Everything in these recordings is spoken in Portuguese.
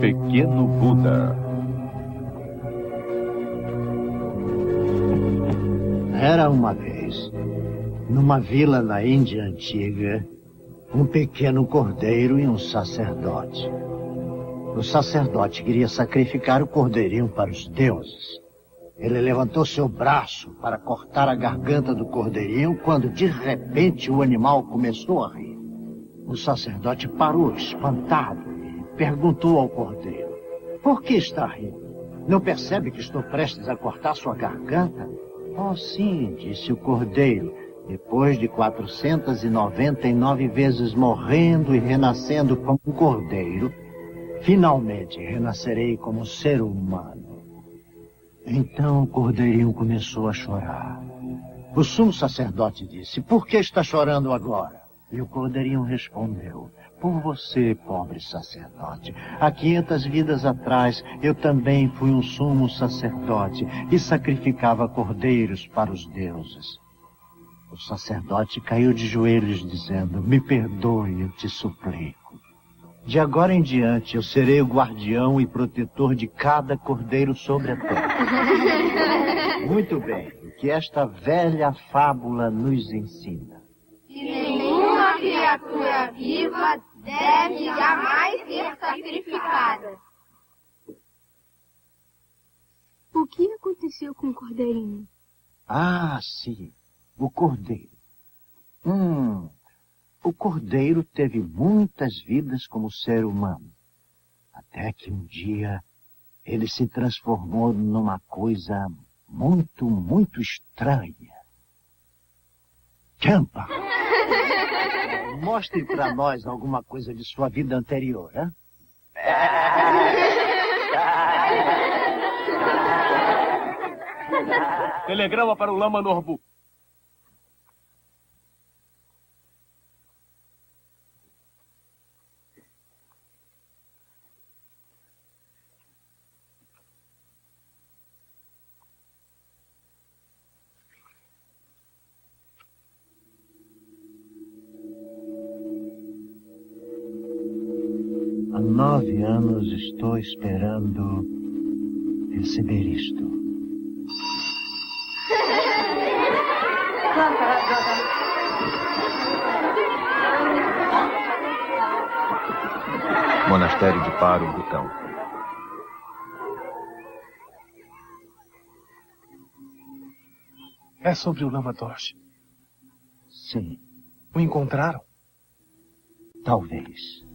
Pequeno Buda. Era uma vez, numa vila na Índia antiga, um pequeno cordeiro e um sacerdote. O sacerdote queria sacrificar o cordeirinho para os deuses. Ele levantou seu braço para cortar a garganta do cordeirinho quando, de repente, o animal começou a rir. O sacerdote parou, espantado, e perguntou ao cordeiro: "Por que está rindo? Não percebe que estou prestes a cortar sua garganta?" "Oh, sim", disse o cordeiro. "Depois de 499 vezes morrendo e renascendo como um cordeiro, finalmente renascerei como ser humano." Então o cordeirinho começou a chorar. O sumo sacerdote disse: "Por que está chorando agora?" E o cordeirinho respondeu: "Por você, pobre sacerdote. Há 500 vidas atrás, eu também fui um sumo sacerdote e sacrificava cordeiros para os deuses." O sacerdote caiu de joelhos dizendo: "Me perdoe, eu te suplico. De agora em diante, eu serei o guardião e protetor de cada cordeiro sobre a terra." Muito bem, o que esta velha fábula nos ensina? Que nenhuma criatura viva deve jamais ser sacrificada. O que aconteceu com o cordeirinho? Ah, sim, o cordeiro. O cordeiro teve muitas vidas como ser humano. Até que um dia ele se transformou numa coisa muito, muito estranha. Champa! Mostre para nós alguma coisa de sua vida anterior, hein? Telegrama para o Lama Norbu. Há 9 anos estou esperando receber isto. Monastério de Paro, Butão. É sobre o Lama Dorje. Sim, O encontraram? talvez.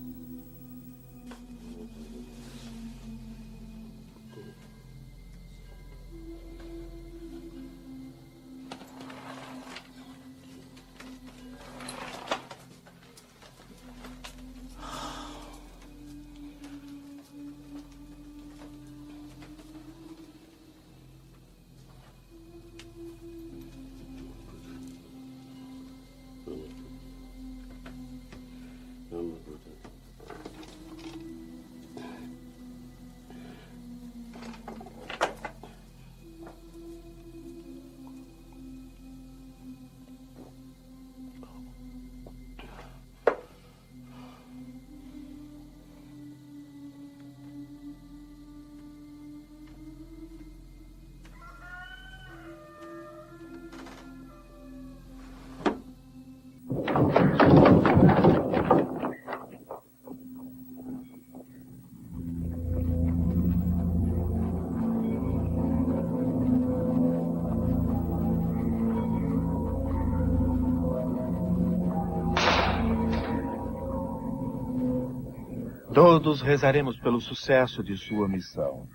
Todos rezaremos pelo sucesso de sua missão.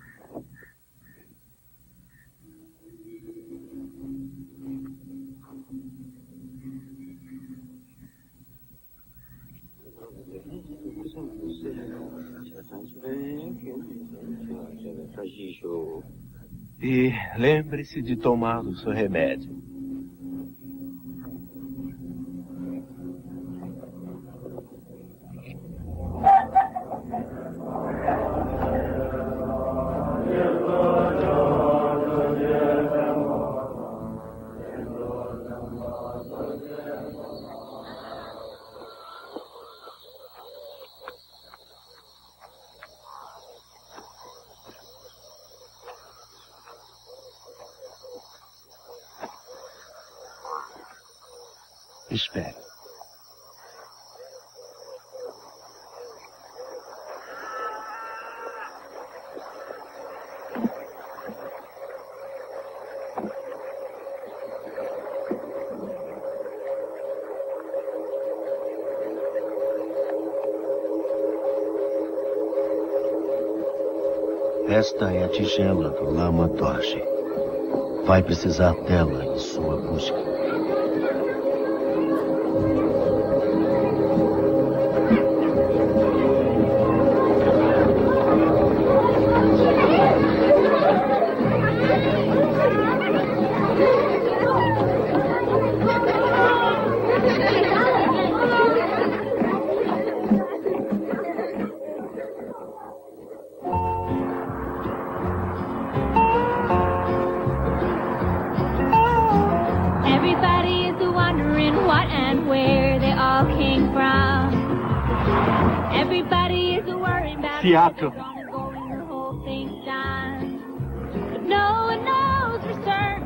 E lembre-se de tomar o seu remédio. Espere. Esta é a tigela do Lama Dorje. Vai precisar dela em sua busca. Seattle.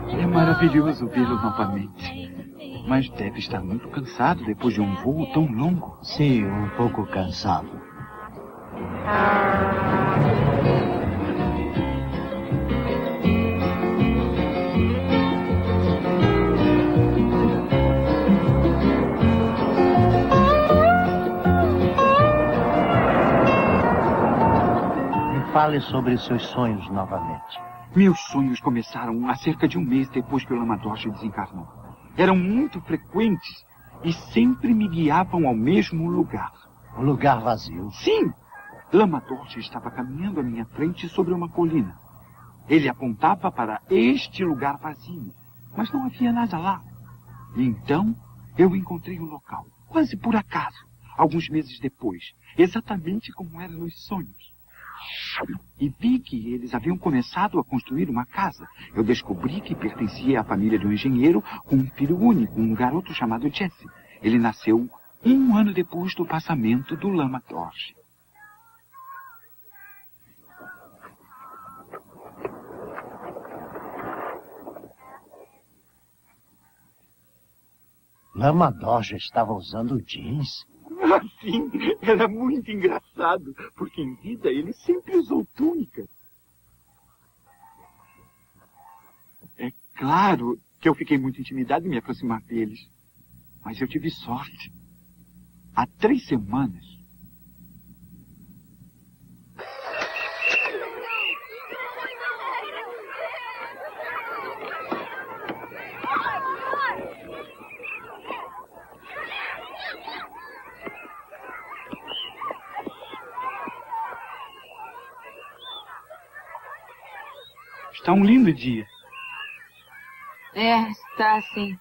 É maravilhoso vê-lo novamente. Mas deve estar muito cansado depois de um voo tão longo. Sim, um pouco cansado. Fale sobre seus sonhos novamente. Meus sonhos começaram há cerca de um mês depois que o Lama Dorje desencarnou. Eram muito frequentes e sempre me guiavam ao mesmo lugar. Um lugar vazio? Sim! Lama Dorje estava caminhando à minha frente sobre uma colina. Ele apontava para este lugar vazio, mas não havia nada lá. E então eu encontrei o local, quase por acaso, alguns meses depois, exatamente como era nos sonhos. E vi que eles haviam começado a construir uma casa. Eu descobri que pertencia à família de um engenheiro com um filho único, um garoto chamado Jesse. Ele nasceu 1 ano depois do passamento do Lama Dorje. Lama Dorje estava usando jeans? Sim, era muito engraçado, porque em vida ele sempre usou túnica. É claro que eu fiquei muito intimidado em me aproximar deles, mas eu tive sorte. Há 3 semanas, está um lindo dia. É, está sim.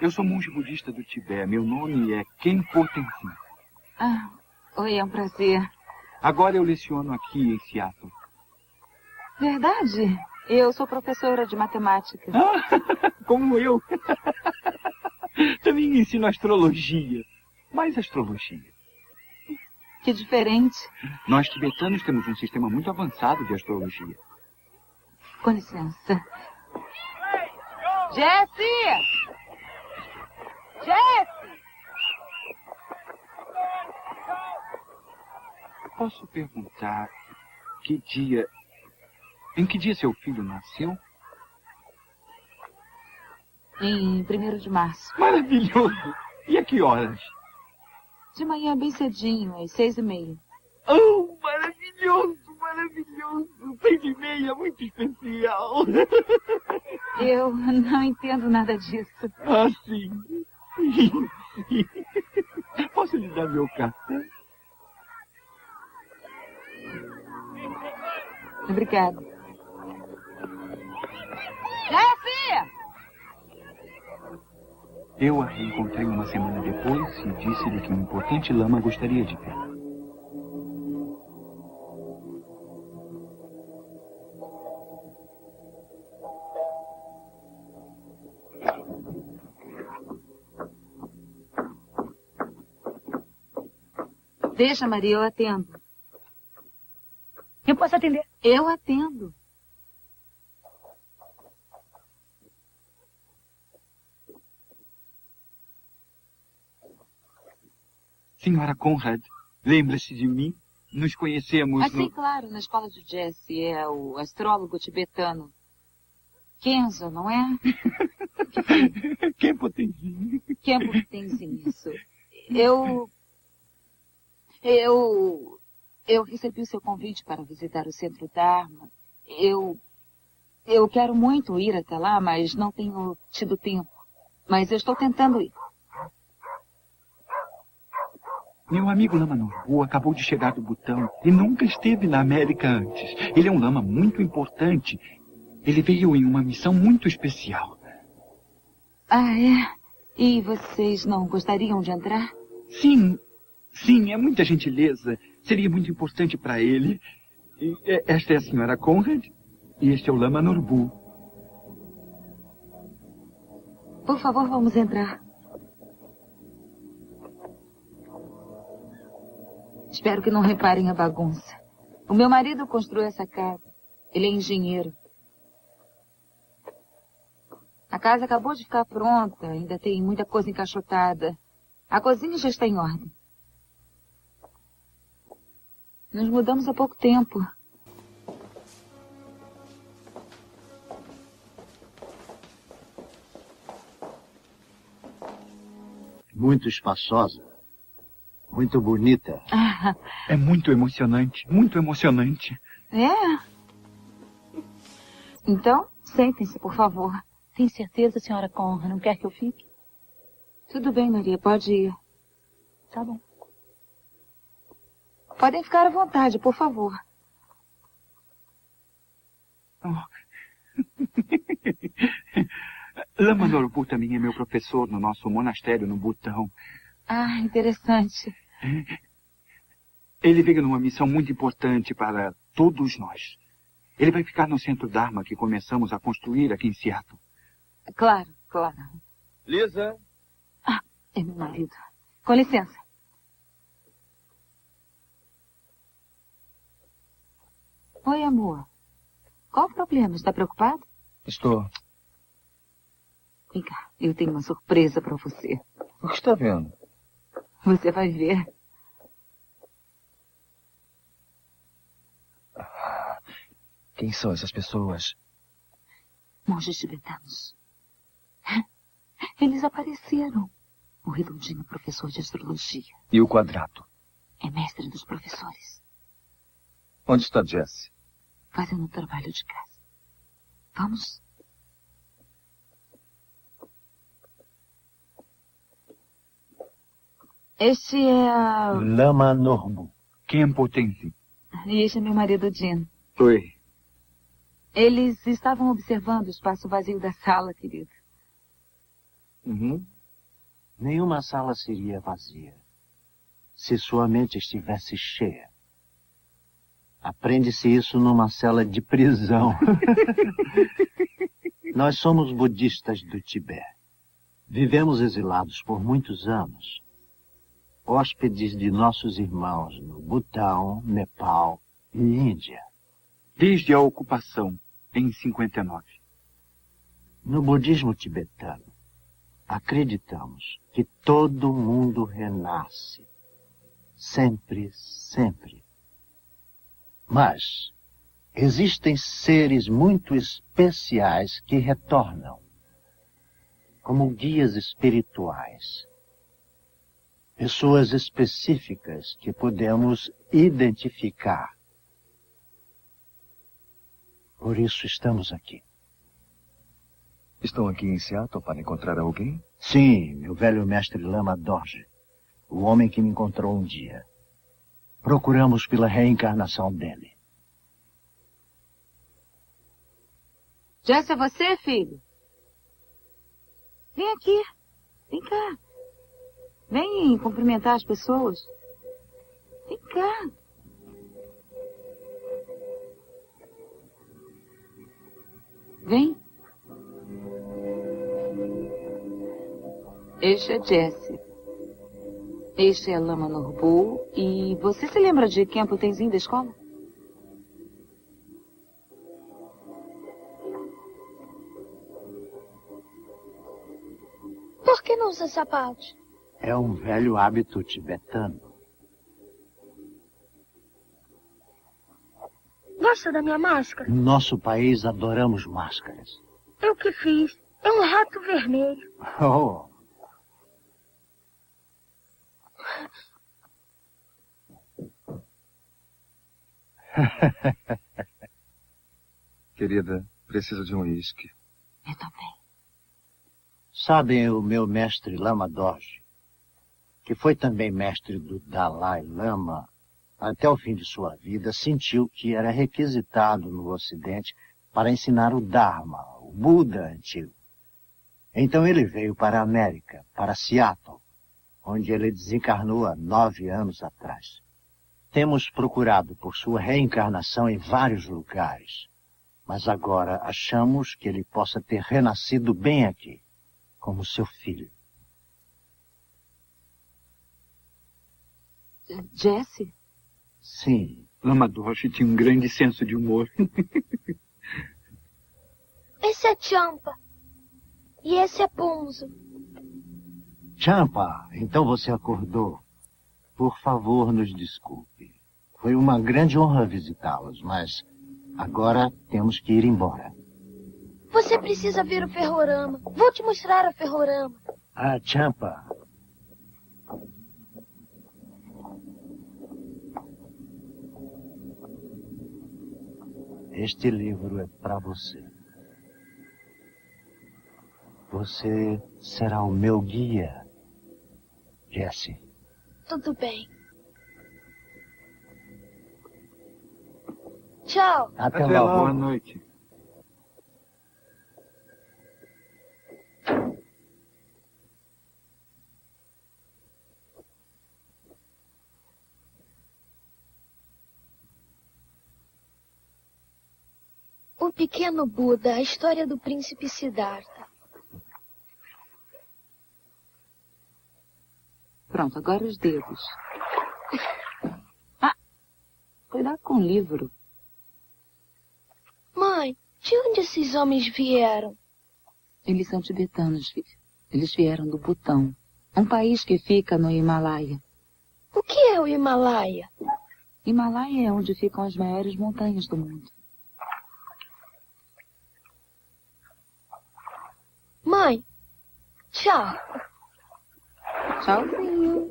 Eu sou monge budista do Tibete. Meu nome é Khenpo Tenzin. Ah, oi, é um prazer. Agora eu leciono aqui em Seattle. Verdade? Eu sou professora de matemática. Ah, como eu. Também ensino astrologia. Mais astrologia. Que diferente. Nós tibetanos temos um sistema muito avançado de astrologia. Com licença. Jesse! Jesse! Posso perguntar em que dia seu filho nasceu? Em 1º de março. Maravilhoso! E a que horas? De manhã bem cedinho, às 6h30. Oh, maravilhoso, maravilhoso. 6h30, muito especial. Eu não entendo nada disso. Ah, sim. Posso lhe dar meu cartão? Obrigada. Jesse! Eu a reencontrei uma semana depois e disse-lhe que um importante lama gostaria de vê-la. Deixa, Maria, eu atendo. Eu posso atender? Eu atendo. Senhora Conrad, lembre-se de mim. Nos conhecemos Sim, claro, na escola de Jesse. É o astrólogo tibetano. Kenzo, não é? Kempo Tenzin. Kempo Tenzin, isso. Eu recebi o seu convite para visitar o Centro Dharma. Eu quero muito ir até lá, mas não tenho tido tempo. Mas eu estou tentando ir. Meu amigo Lama Norbu acabou de chegar do Butão e nunca esteve na América antes. Ele é um lama muito importante. Ele veio em uma missão muito especial. Ah, é? E vocês não gostariam de entrar? Sim, é muita gentileza. Seria muito importante para ele. E esta é a senhora Conrad e este é o Lama Norbu. Por favor, vamos entrar. Espero que não reparem a bagunça. O meu marido construiu essa casa. Ele é engenheiro. A casa acabou de ficar pronta. Ainda tem muita coisa encaixotada. A cozinha já está em ordem. Nos mudamos há pouco tempo. Muito espaçosa. Muito bonita. É muito emocionante, muito emocionante. É? Então, sentem-se, por favor. Tem certeza, senhora Conrad? Não quer que eu fique? Tudo bem, Maria, pode ir. Tá bom. Podem ficar à vontade, por favor. Lama Norbu também é meu professor no nosso monastério no Butão. Ah, interessante. Ele veio numa missão muito importante para todos nós. Ele vai ficar no Centro Dharma que começamos a construir aqui em Seattle. Claro, claro. Lisa? É meu marido. Com licença. Oi, amor. Qual o problema? Está preocupado? Estou. Vem cá, eu tenho uma surpresa para você. O que está vendo? Você vai ver. Quem são essas pessoas? Monges tibetanos. Eles apareceram. O redondinho professor de astrologia. E o quadrado? É mestre dos professores. Onde está Jesse? Fazendo o trabalho de casa. Vamos? Este é a... Lama Norbu. Kempo Tenzin. E este é meu marido, Jin. Oi. Eles estavam observando o espaço vazio da sala, querido. Uhum. Nenhuma sala seria vazia se sua mente estivesse cheia. Aprende-se isso numa cela de prisão. Nós somos budistas do Tibete. Vivemos exilados por muitos anos. Hóspedes de nossos irmãos no Butão, Nepal e Índia. Desde a ocupação, em 59. No budismo tibetano, acreditamos que todo mundo renasce. Sempre, sempre. Mas existem seres muito especiais que retornam, como guias espirituais. Pessoas específicas que podemos identificar. Por isso estamos aqui. Estão aqui em Seattle para encontrar alguém? Sim, meu velho mestre Lama Dorje, o homem que me encontrou um dia. Procuramos pela reencarnação dele. Jesse, é você, filho? Vem aqui. Vem cá. Vem cumprimentar as pessoas. Vem cá. Vem. Este é Jesse. Este é Lama Norbu. E você se lembra de Kempo Tenzin da escola? Por que não usa sapatos? É um velho hábito tibetano. Gosta da minha máscara? No nosso país adoramos máscaras. Eu que fiz. É um rato vermelho. Oh, Querida, precisa de um uísque. Eu também. sabem o meu mestre Lama Dorje, que foi também mestre do Dalai Lama, até o fim de sua vida, sentiu que era requisitado no Ocidente para ensinar o Dharma, o Buda antigo. Então ele veio para a América, para Seattle, onde ele desencarnou há 9 anos atrás. Temos procurado por sua reencarnação em vários lugares, mas agora achamos que ele possa ter renascido bem aqui, como seu filho. Jesse? Sim. Lama Dorje tinha um grande senso de humor. Esse é Champa. E esse é Punzo. Champa, então você acordou. Por favor, nos desculpe. Foi uma grande honra visitá-los, mas agora temos que ir embora. Você precisa ver o ferrorama. Vou te mostrar o ferrorama. Ah, Champa. Este livro é para você. Você será o meu guia, Jesse. Tudo bem. Tchau. Até Até logo. boa noite. O Pequeno Buda, a história do príncipe Siddhartha. Pronto, agora os dedos. Ah, cuidado com o livro. Mãe, de onde esses homens vieram? Eles são tibetanos, filho. Eles vieram do Butão, um país que fica no Himalaia. O que é o Himalaia? Himalaia é onde ficam as maiores montanhas do mundo. Mãe, tchau. Tchauzinho.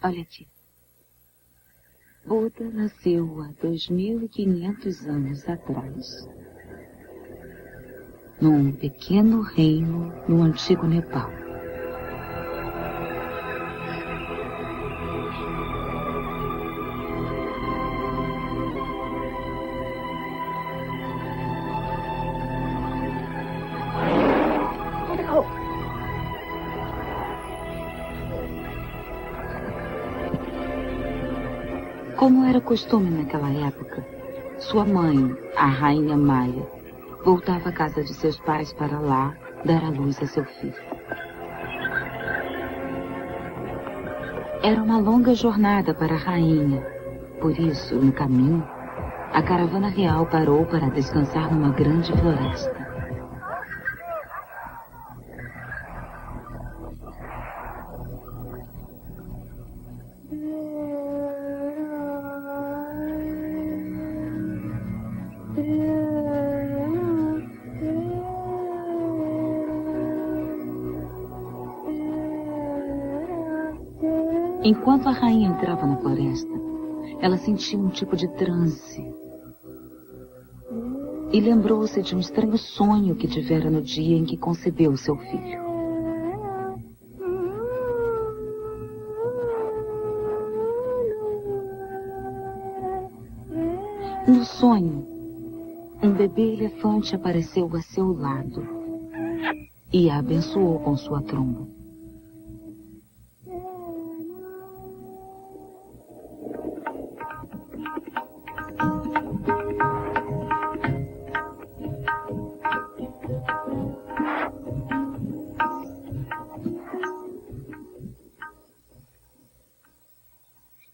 Olha aqui. Buda nasceu há 2.500 anos atrás, num pequeno reino no antigo Nepal. Como era costume naquela época, sua mãe, a rainha Maia, voltava à casa de seus pais para lá dar à luz a seu filho. Era uma longa jornada para a rainha. Por isso, no caminho, a caravana real parou para descansar numa grande floresta. Enquanto a rainha entrava na floresta, ela sentiu um tipo de transe. E lembrou-se de um estranho sonho que tivera no dia em que concebeu seu filho. No sonho, um bebê elefante apareceu a seu lado e a abençoou com sua tromba.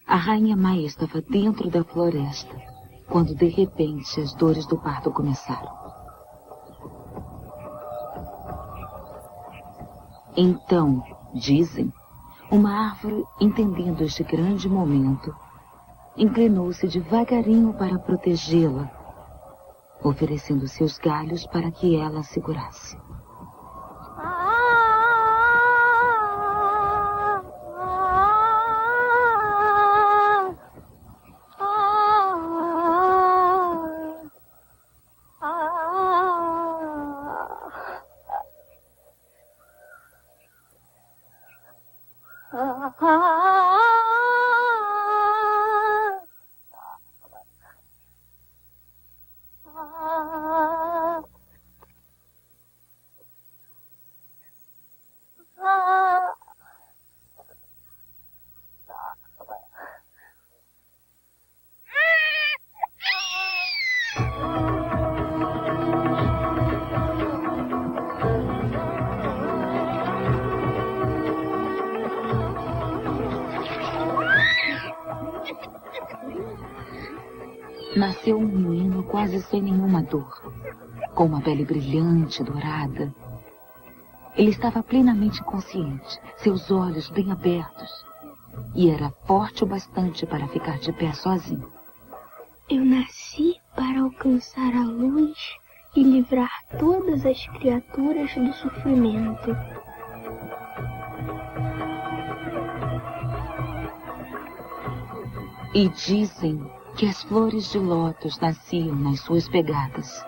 A rainha Maia estava dentro da floresta, quando de repente as dores do parto começaram. Então, dizem, uma árvore, entendendo este grande momento, inclinou-se devagarinho para protegê-la, oferecendo seus galhos para que ela segurasse. Nasceu um menino quase sem nenhuma dor, com uma pele brilhante, dourada. Ele estava plenamente consciente, seus olhos bem abertos, e era forte o bastante para ficar de pé sozinho. Eu nasci para alcançar a luz e livrar todas as criaturas do sofrimento. E dizem que as flores de lótus nasciam nas suas pegadas.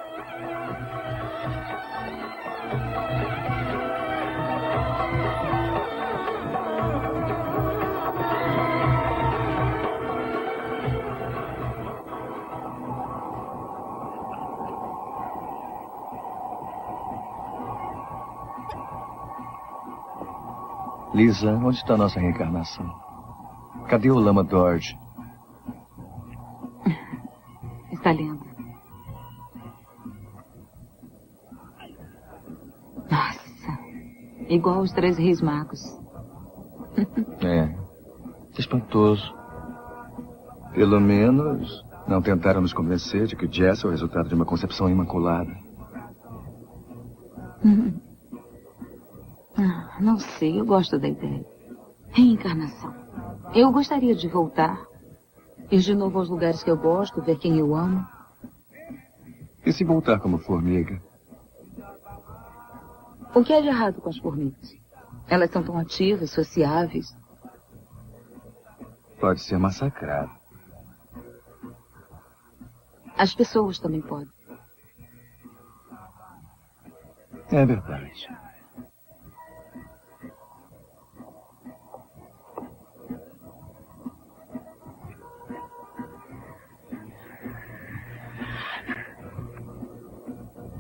Lisa, onde está a nossa reencarnação? Cadê o Lama Dorje? Está lendo. Nossa, igual os 3 reis magos. É, espantoso. Pelo menos não tentaram nos convencer de que o Jess é o resultado de uma concepção imaculada. Não sei, eu gosto da ideia. Reencarnação. Eu gostaria de voltar. Ir de novo aos lugares que eu gosto, ver quem eu amo. E se voltar como formiga? O que é de errado com as formigas? Elas são tão ativas, sociáveis. Pode ser massacrado. As pessoas também podem. É verdade.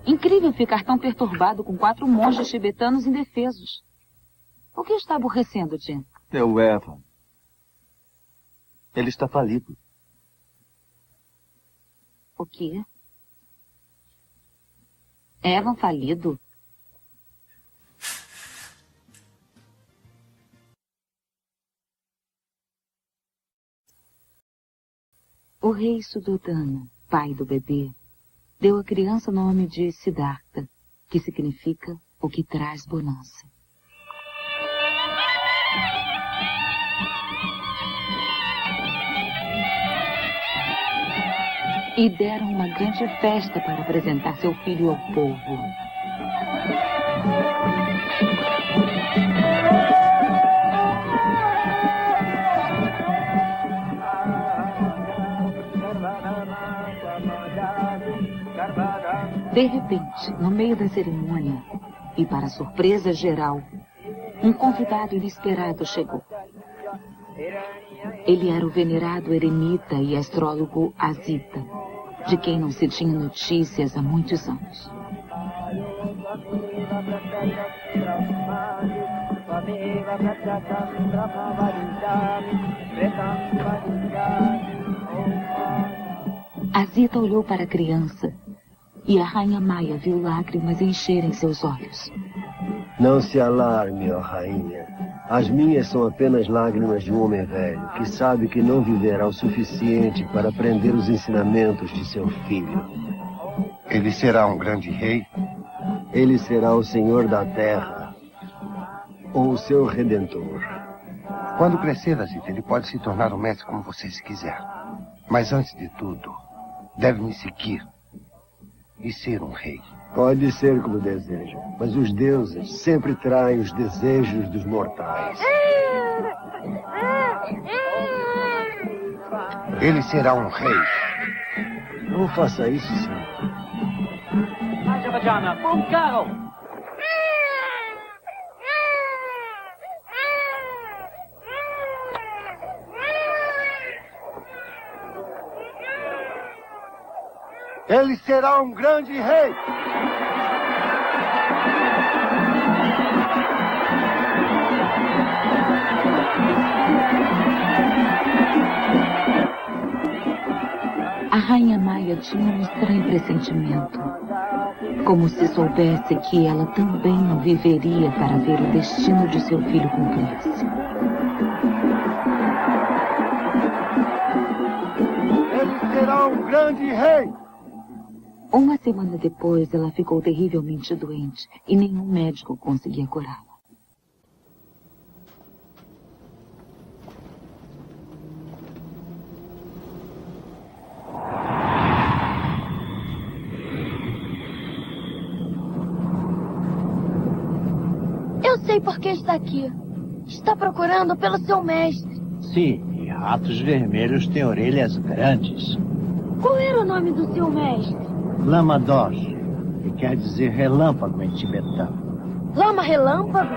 Incrível ficar tão perturbado com 4 monges tibetanos indefesos. O que está aborrecendo, Jim? É o Evan. Ele está falido. O quê? Evan falido? O rei Suddhodana, pai do bebê, deu à criança o nome de Siddhartha, que significa o que traz bonança. E deram uma grande festa para apresentar seu filho ao povo. De repente, no meio da cerimônia, e para surpresa geral, um convidado inesperado chegou. Ele era o venerado eremita e astrólogo Asita, de quem não se tinha notícias há muitos anos. Asita olhou para a criança e a rainha Maia viu lágrimas encherem seus olhos. Não se alarme, ó rainha. As minhas são apenas lágrimas de um homem velho que sabe que não viverá o suficiente para aprender os ensinamentos de seu filho. Ele será um grande rei? Ele será o Senhor da Terra, ou o seu Redentor. Quando crescer, Azita, ele pode se tornar um mestre como você se quiser. Mas antes de tudo, deve me seguir e ser um rei. Pode ser como deseja, mas os deuses sempre traem os desejos dos mortais. Ele será um rei. Não faça isso, senhor. Ele será um grande rei. A rainha Maia tinha um estranho pressentimento, como se soubesse que ela também não viveria para ver o destino de seu filho cumprir-se. Ele será um grande rei. Uma semana depois, ela ficou terrivelmente doente e nenhum médico conseguia curá-la. Eu sei por que está aqui. Está procurando pelo seu mestre. Sim, e ratos vermelhos têm orelhas grandes. Qual era o nome do seu mestre? Lama Doge, que quer dizer relâmpago em tibetano. Lama Relâmpago?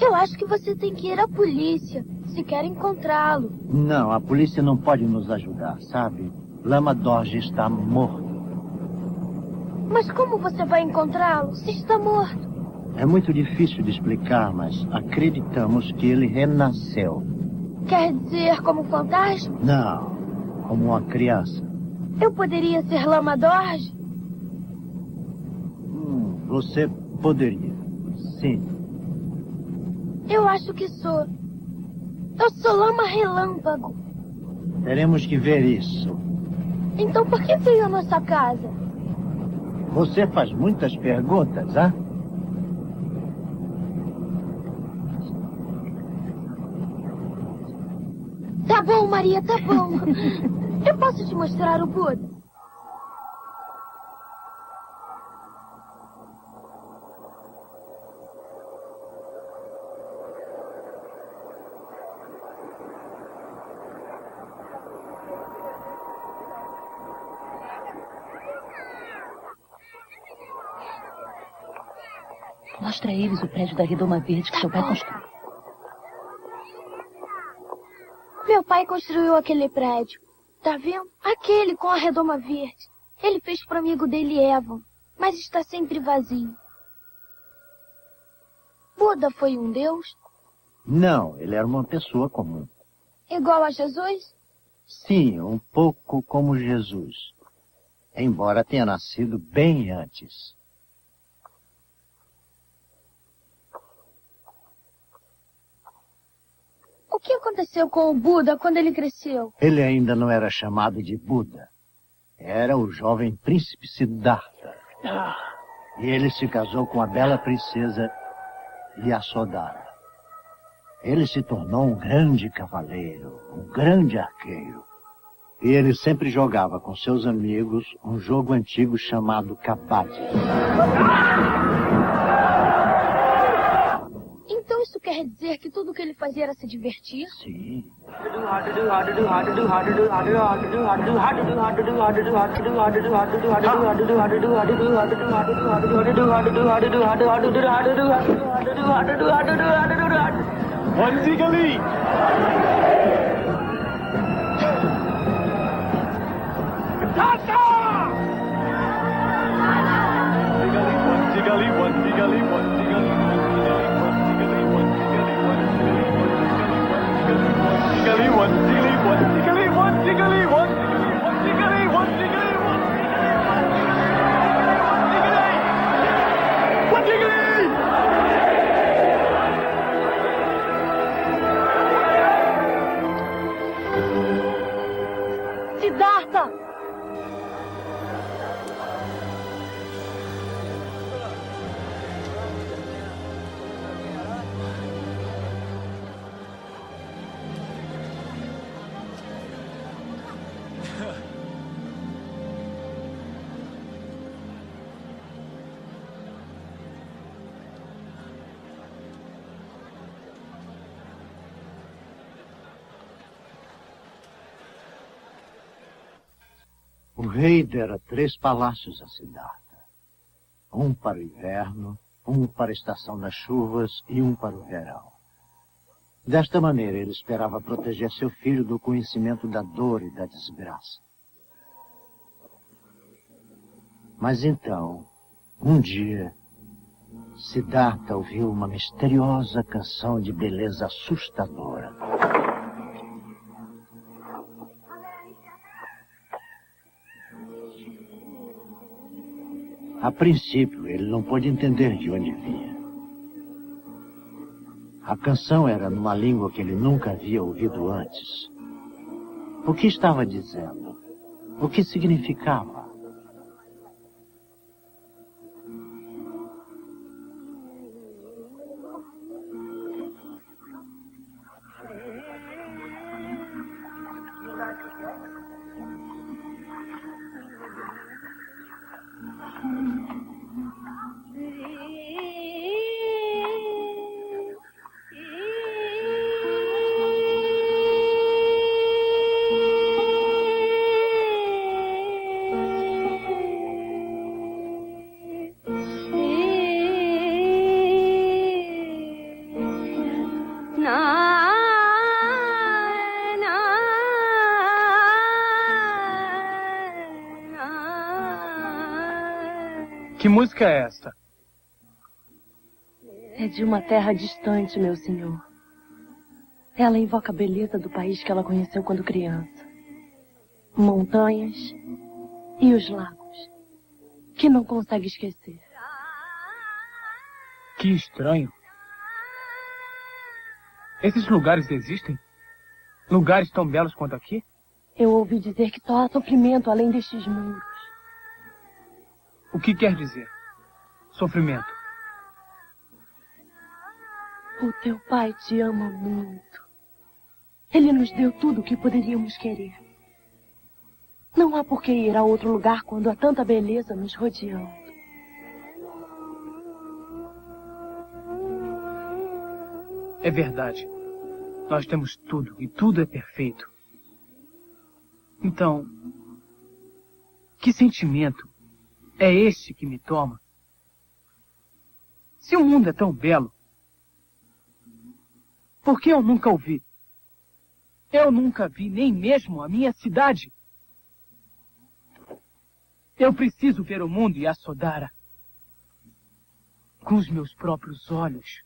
Eu acho que você tem que ir à polícia, se quer encontrá-lo. Não, a polícia não pode nos ajudar, sabe? Lama Doge está morto. Mas como você vai encontrá-lo se está morto? É muito difícil de explicar, mas acreditamos que ele renasceu. Quer dizer como fantasma? Não, como uma criança. Eu poderia ser Lama Doge? Você poderia, sim. Eu acho que sou. Eu sou Lama Relâmpago. Teremos que ver isso. Então por que veio à nossa casa? Você faz muitas perguntas, hã? Tá bom, Maria, tá bom. Eu posso te mostrar o Buda? Mostra a eles o prédio da Redoma Verde que seu pai construiu. Meu pai construiu aquele prédio. Tá vendo? Aquele com a redoma verde. Ele fez pro amigo dele, Evan. Mas está sempre vazio. Buda foi um deus? Não, ele era uma pessoa comum. Igual a Jesus? Sim, um pouco como Jesus. Embora tenha nascido bem antes. O que aconteceu com o Buda quando ele cresceu? Ele ainda não era chamado de Buda. Era o jovem príncipe Siddhartha. E ele se casou com a bela princesa Yasodhara. Ele se tornou um grande cavaleiro, um grande arqueiro. E ele sempre jogava com seus amigos um jogo antigo chamado Kabaddi. Então isso quer dizer que tudo que ele fazia era se divertir? Sim. Wanzigali! Tata! Wanzigali, Wanzigali, Wanzigali, Wanzigali, Wanzigali, Wanzigali, Wanzigali, Wanzigali, Wanzigali, Wanzigali, Wanzigali, O rei dera 3 palácios a Siddhartha. Um para o inverno, um para a estação das chuvas e um para o verão. Desta maneira, ele esperava proteger seu filho do conhecimento da dor e da desgraça. Mas então, um dia, Siddhartha ouviu uma misteriosa canção de beleza assustadora. A princípio, ele não pôde entender de onde vinha. A canção era numa língua que ele nunca havia ouvido antes. O que estava dizendo? O que significava? Que música é esta? É de uma terra distante, meu senhor. Ela invoca a beleza do país que ela conheceu quando criança. Montanhas e os lagos, que não consegue esquecer. Que estranho. Esses lugares existem? Lugares tão belos quanto aqui? Eu ouvi dizer que só há sofrimento além destes mundos. O que quer dizer? Sofrimento. O teu pai te ama muito. Ele nos deu tudo o que poderíamos querer. Não há por que ir a outro lugar quando há tanta beleza nos rodeando. É verdade. Nós temos tudo e tudo é perfeito. Então, que sentimento é esse que me toma? Se o mundo é tão belo, por que eu nunca o vi? Eu nunca vi nem mesmo a minha cidade. Eu preciso ver o mundo e a Sodara com os meus próprios olhos.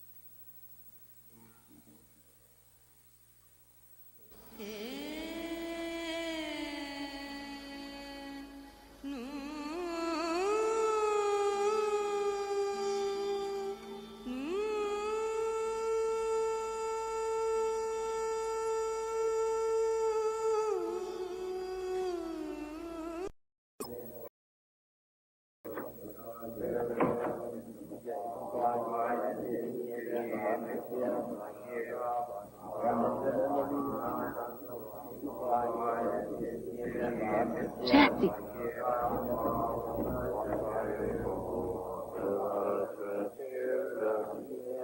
Jessie.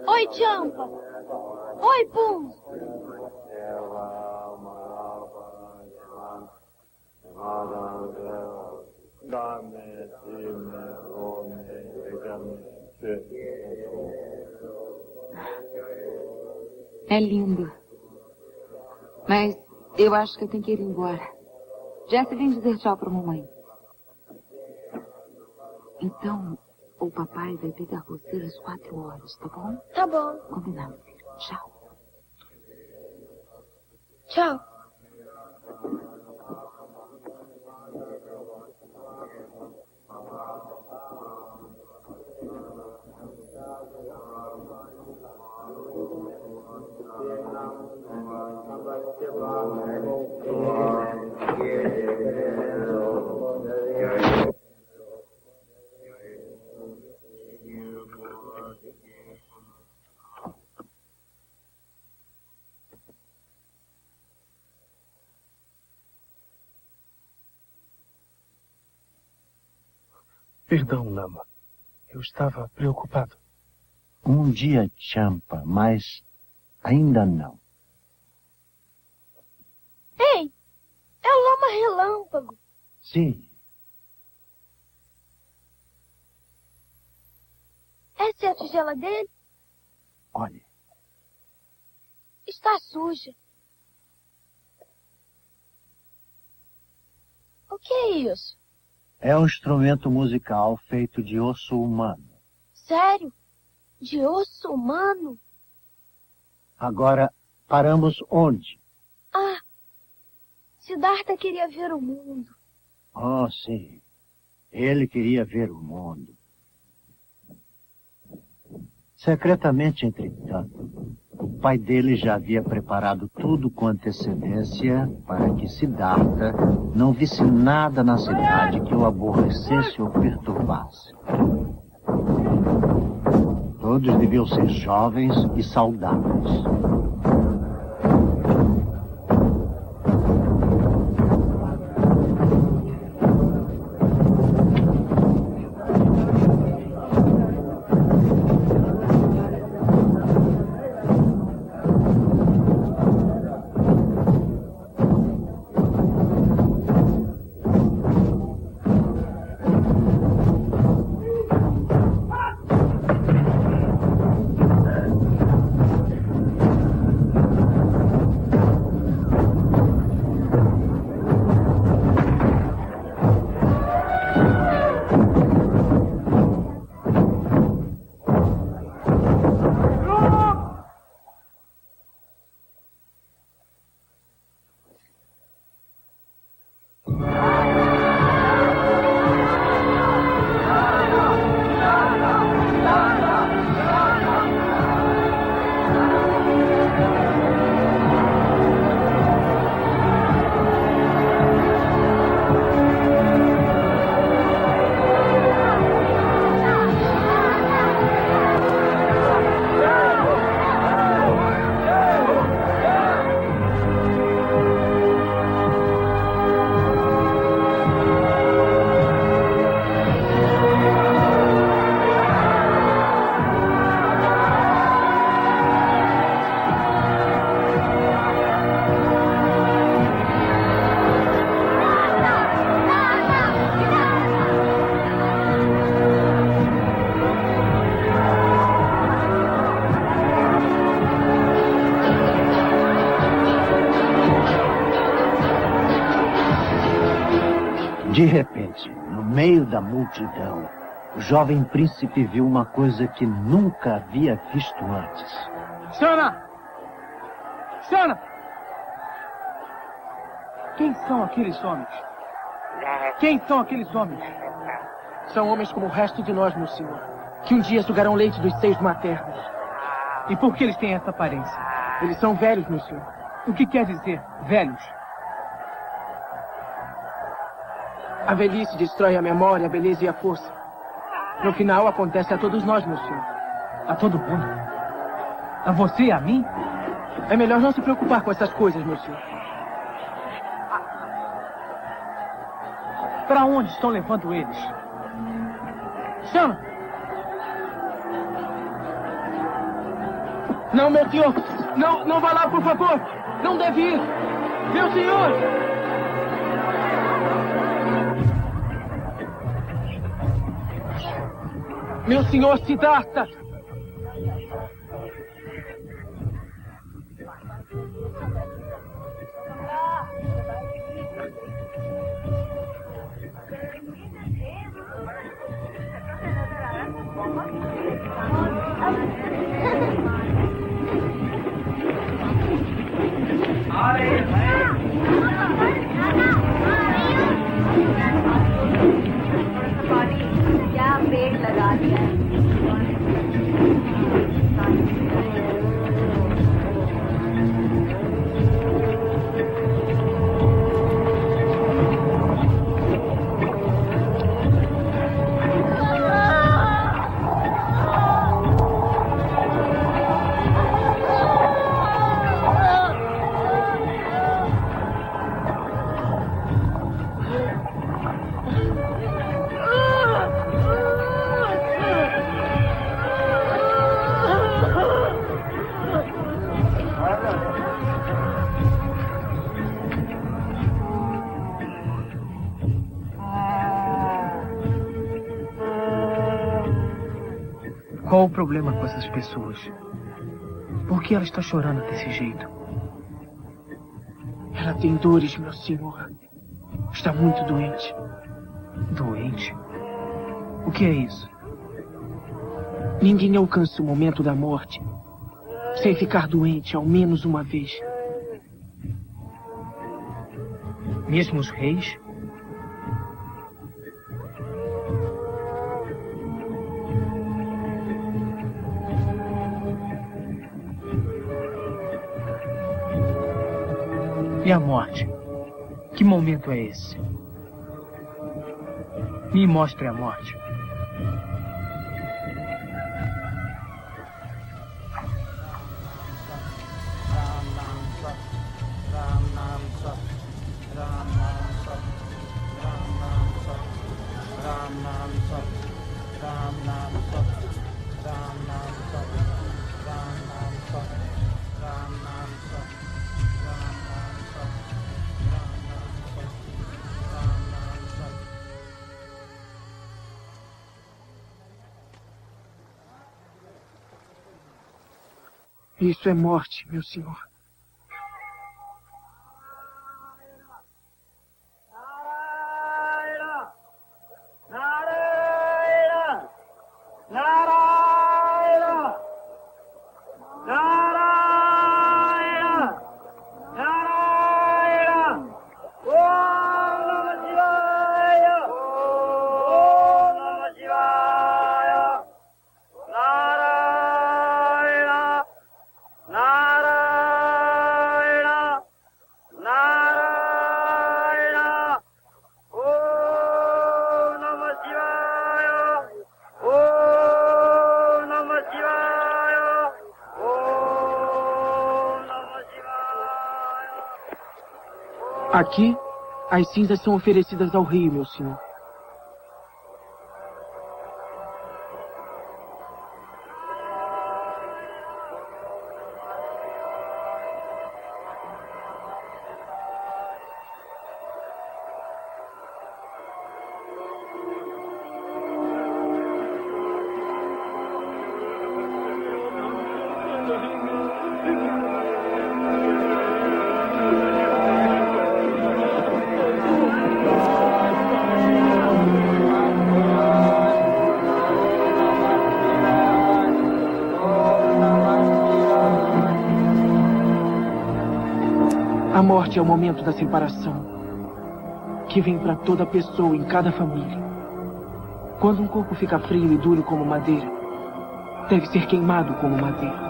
Oi, Champa. Oi, Pum. É lindo. Mas eu acho que eu tenho que ir embora. Jessie vem dizer tchau pra mamãe. Então, o papai vai pegar você às 4 horas, tá bom? Tá bom. Combinado, filho. Tchau. Tchau. Perdão, Lama. Eu estava preocupado. Um dia, Champa, mas ainda não. Ei, é o Lama Relâmpago. Sim, Essa é a tigela dele? Olha. Está suja. O que é isso? É um instrumento musical feito de osso humano. Sério? De osso humano? Agora, paramos onde? Ah, Siddhartha queria ver o mundo. Oh, sim. Ele queria ver o mundo. Secretamente, entretanto, o pai dele já havia preparado tudo com antecedência para que Siddhartha não visse nada na cidade que o aborrecesse ou perturbasse. Todos deviam ser jovens e saudáveis. De repente, no meio da multidão, o jovem príncipe viu uma coisa que nunca havia visto antes. Shana! Shana! Quem são aqueles homens? Quem são aqueles homens? São homens como o resto de nós, meu senhor, que um dia sugarão leite dos seios maternos. E por que eles têm essa aparência? Eles são velhos, meu senhor. O que quer dizer, velhos? A velhice destrói a memória, a beleza e a força. No final, acontece a todos nós, meu senhor. A todo mundo? A você e a mim? É melhor não se preocupar com essas coisas, meu senhor. Para onde estão levando eles? Chama! Não, meu senhor! Não vá lá, por favor! Não deve ir! Meu senhor! Meu senhor Siddhartha! क्या पेड़ लगा दिया Qual o problema com essas pessoas? Por que ela está chorando desse jeito? Ela tem dores, meu senhor. Está muito doente. Doente? O que é isso? Ninguém alcança o momento da morte sem ficar doente ao menos uma vez. Mesmo os reis? E a morte? Que momento é esse? Me mostre a morte. Isso é morte, meu senhor. Aqui, as cinzas são oferecidas ao rio, meu senhor. A morte é o momento da separação, que vem para toda pessoa em cada família. Quando um corpo fica frio e duro como madeira, deve ser queimado como madeira.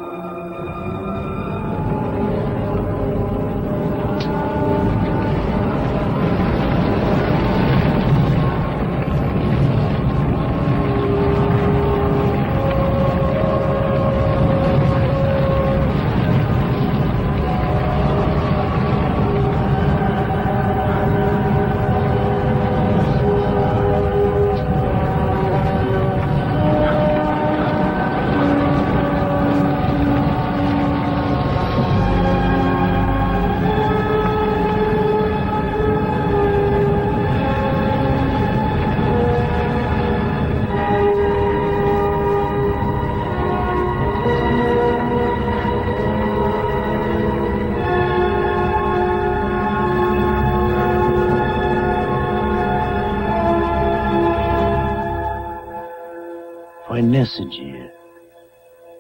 Foi nesse dia,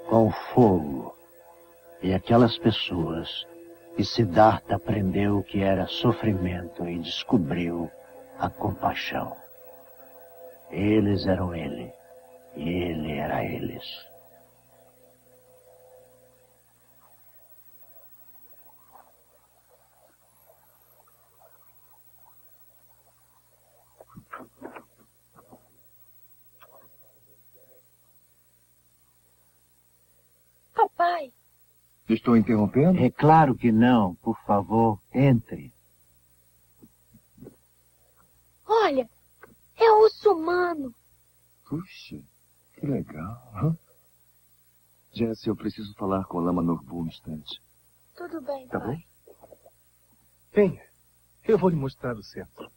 com o fogo e aquelas pessoas, que Siddhartha aprendeu o que era sofrimento e descobriu a compaixão. Eles eram ele, e ele era eles. Papai. Estou interrompendo? É claro que não. Por favor, entre. Olha, é o urso humano. Puxa, que legal. Jesse, eu preciso falar com a Lama Norbu um instante. Tudo bem, Tá pai. bom? Venha, eu vou lhe mostrar o centro.